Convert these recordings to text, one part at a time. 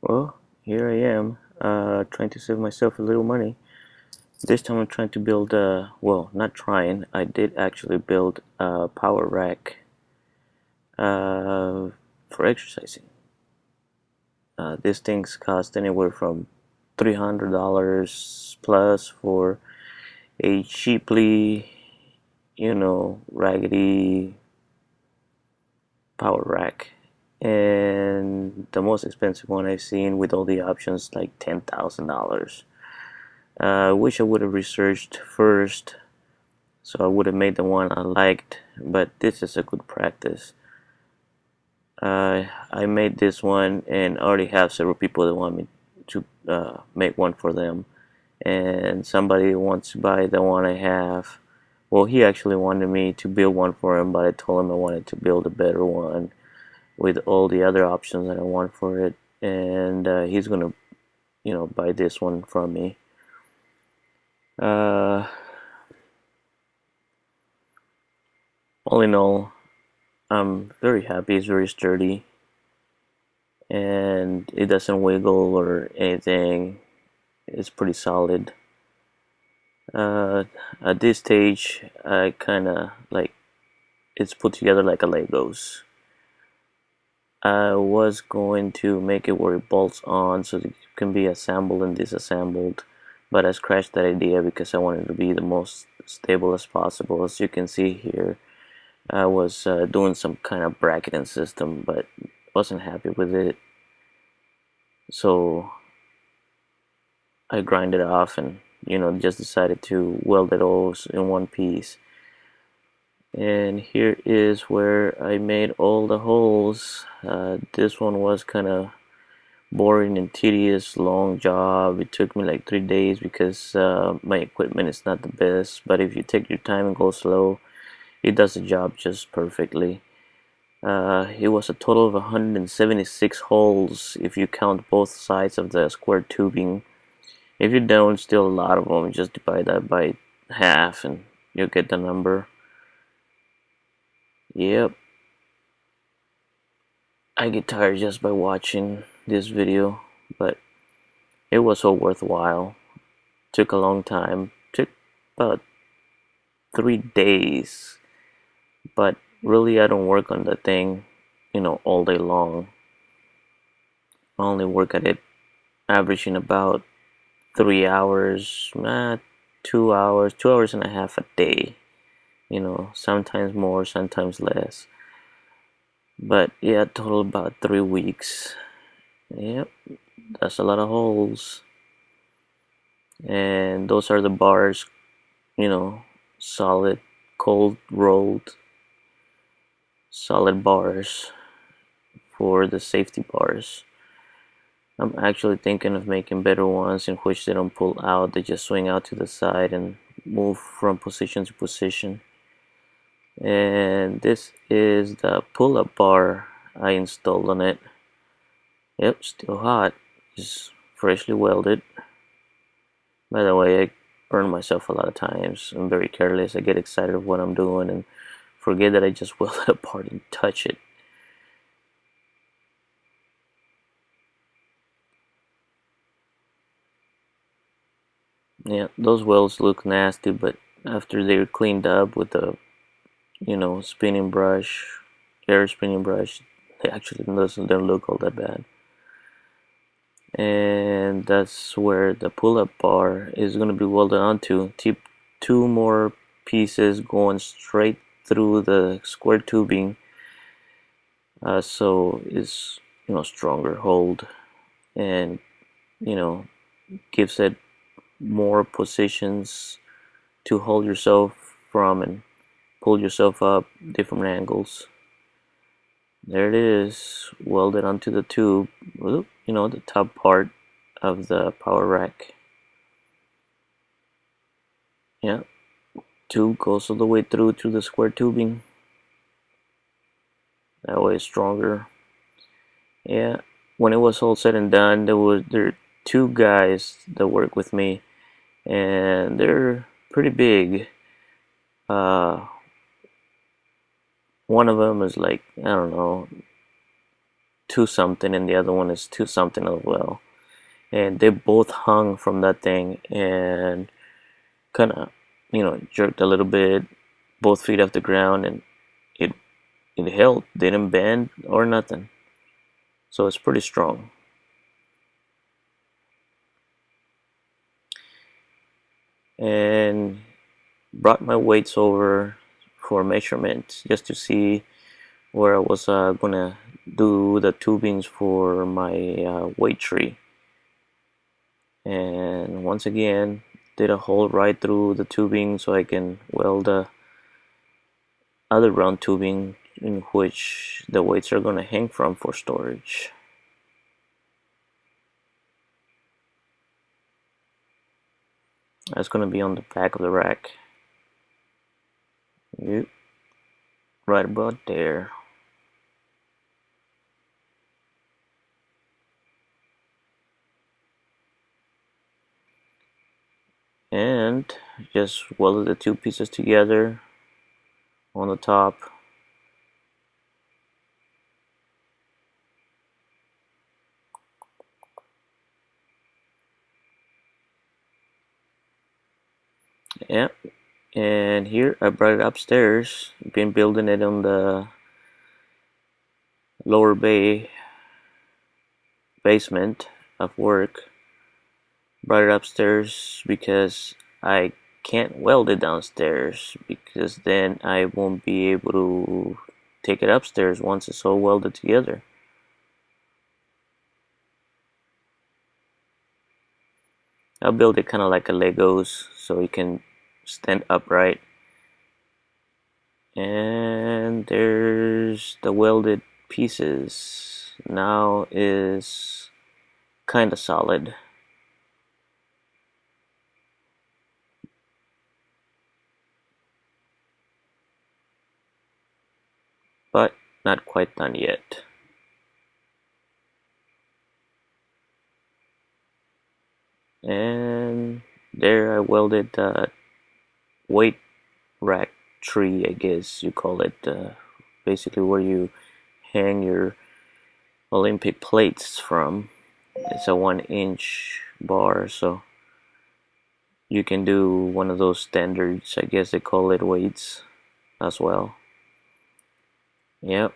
Well, here I am, trying to save myself a little money. This time I'm trying to build well, not trying, I did actually build a power rack uh, for exercising. These things cost anywhere from $300 plus for a cheaply, raggedy power rack. And the most expensive one I've seen with all the options, like $10,000. Wish I would have researched first, so I would have made the one I liked, but this is a good practice. I made this one and already have several people that want me to make one for them, and somebody wants to buy the one I have. Well, he actually wanted me to build one for him, but I told him I wanted to build a better one with all the other options that I want for it, and he's gonna, buy this one from me. Uh, all in all, I'm very happy. It's very sturdy and it doesn't wiggle or anything. It's pretty solid. Uh, at this stage, I kind of like it's put together like a Legos. I was going to make it where it bolts on so that it can be assembled and disassembled, but I scratched that idea because I wanted to be the most stable as possible. As you can see here, I was doing some kind of bracketing system, but wasn't happy with it. So I grind it off and just decided to weld it all in one piece. And here is where I made all the holes. This one was kind of boring and tedious, long job. It took me like 3 days because my equipment is not the best, but if you take your time and go slow, it does the job just perfectly. It was a total of 176 holes if you count both sides of the square tubing. If you don't, still a lot of them. Just divide that by half and you'll get the number. Yep. I get tired just by watching this video, but it was so worthwhile. Took a long time. Took about 3 days. But really, I don't work on the thing, all day long. I only work at it averaging about 3 hours, 2 hours, 2 hours and a half a day. Sometimes more, sometimes less. But yeah, total about 3 weeks. Yep, that's a lot of holes. And those are the bars, solid, cold rolled, solid bars for the safety bars. I'm actually thinking of making better ones in which they don't pull out, they just swing out to the side and move from position to position. And this is the pull-up bar I installed on it. Yep, still hot, just freshly welded. By the way, I burn myself a lot of times. I'm very careless. I get excited of what I'm doing and forget that I just weld it apart and touch it. Yeah, those welds look nasty, but after they're cleaned up with the, spinning brush, air spinning brush, they actually don't look all that bad. And that's where the pull-up bar is going to be welded onto. Keep two more pieces going straight through the square tubing, so it's stronger hold and gives it more positions to hold yourself from and pull yourself up different angles. There it is, welded onto the tube, the top part of the power rack. Yeah, tube goes all the way through to the square tubing. That way it's stronger. Yeah, when it was all said and done, there are two guys that work with me, and they're pretty big. One of them is like, I don't know, 2 something and the other one is 2 something as well, and they both hung from that thing and kind of, jerked a little bit, both feet off the ground, and it it held, didn't bend or nothing, so it's pretty strong. And brought my weights over for measurement just to see where I was gonna do the tubings for my weight tree. And once again, did a hole right through the tubing so I can weld the other round tubing in which the weights are gonna hang from for storage. That's gonna be on the back of the rack. Yep, right about there. And just welded the 2 pieces together on the top. Yeah, and here I brought it upstairs. Been building it on the lower basement of work. Brought it upstairs because I can't weld it downstairs, because then I won't be able to take it upstairs once it's all welded together. I'll build it kind of like a Legos so it can stand upright. And there's the welded pieces. Now is kind of solid. But not quite done yet. And there I welded the weight rack tree, I guess you call it, basically where you hang your Olympic plates from. It's a 1-inch bar, so you can do one of those standards, I guess they call it, weights as well. Yep.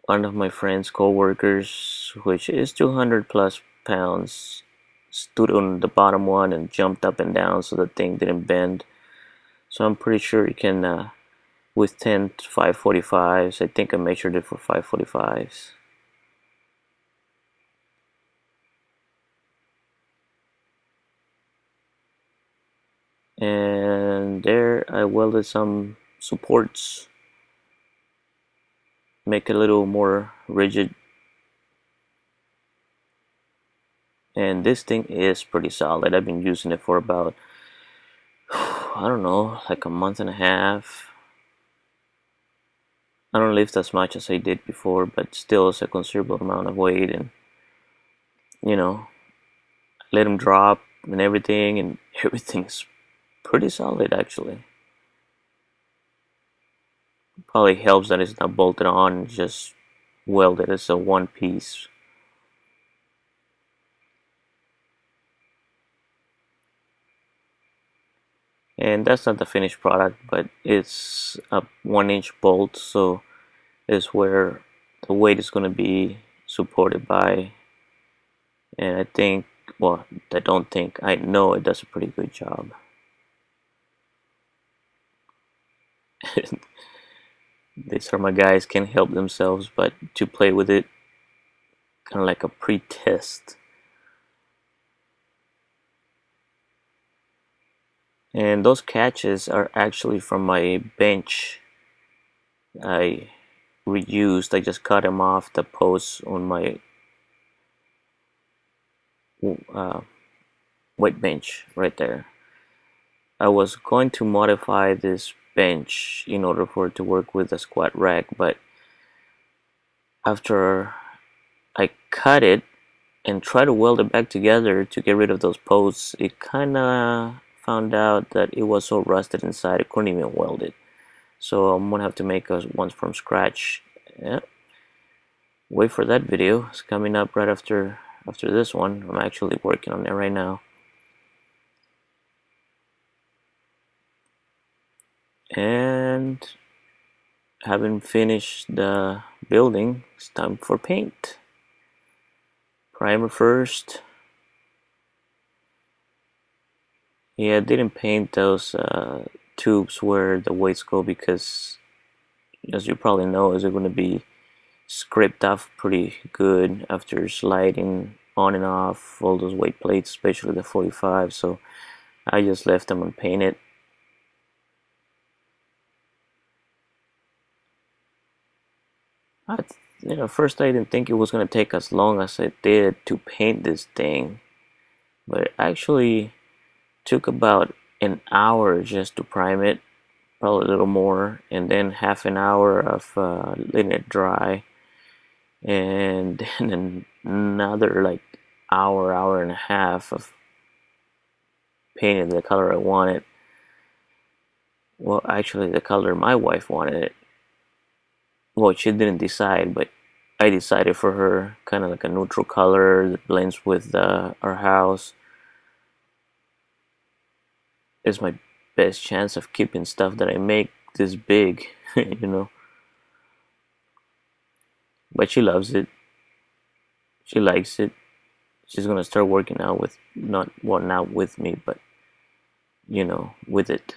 One of my friends, co-workers, which is 200 plus pounds, stood on the bottom one and jumped up and down so the thing didn't bend. So I'm pretty sure it can withstand 545s. I think I measured it for 545s. And there I welded some supports, make it a little more rigid. And this thing is pretty solid. I've been using it for about, I don't know, like a month and a half. I don't lift as much as I did before, but still it's a considerable amount of weight, and you know, let them drop and everything, and everything's pretty solid actually. Probably helps that it's not bolted on, it's just welded as a one piece. And that's not the finished product, but it's a 1-inch bolt, so is where the weight is going to be supported by. And I think, well, I don't think, I know it does a pretty good job. These are my guys, can't help themselves but to play with it, kind of like a pre-test. And those catches are actually from my bench I reused. I just cut them off the posts on my uh, weight bench right there. I was going to modify this bench in order for it to work with the squat rack, but after I cut it and tried to weld it back together to get rid of those posts, it kinda found out that it was so rusted inside I couldn't even weld it. So I'm gonna have to make one from scratch. Yeah. wait for that video. It's coming up right after this one. I'm actually working on it right now. And having finished the building, it's time for paint. Primer first. Yeah, I didn't paint those tubes where the weights go because, as you probably know, is going to be scraped off pretty good after sliding on and off all those weight plates, especially the 45. So I just left them unpainted. First I didn't think it was going to take as long as it did to paint this thing, but it actually took about an hour just to prime it, probably a little more, and then half an hour of letting it dry, and then another like hour and a half of painting the color I wanted. Well, actually the color my wife wanted it. Well, she didn't decide, but I decided for her, kind of like a neutral color that blends with our house. It's my best chance of keeping stuff that I make this big, you know. But she loves it. She likes it. She's gonna start working out with not with me, but with it.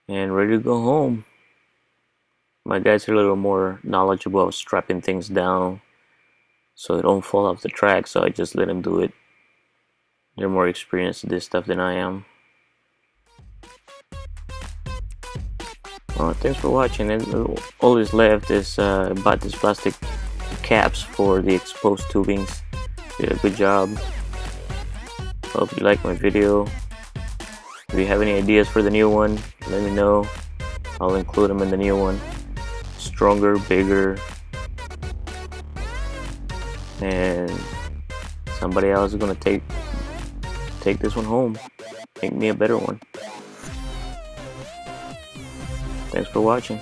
And ready to go home. My guys are a little more knowledgeable of strapping things down so they don't fall off the track, so I just let them do it. They're more experienced at this stuff than I am. Well, thanks for watching. And all that's left is I bought these plastic caps for the exposed tubings. Did a good job. Hope you like my video. If you have any ideas for the new one, let me know. I'll include them in the new one. Stronger, bigger, and somebody else is gonna take this one home. Make me a better one. Thanks for watching.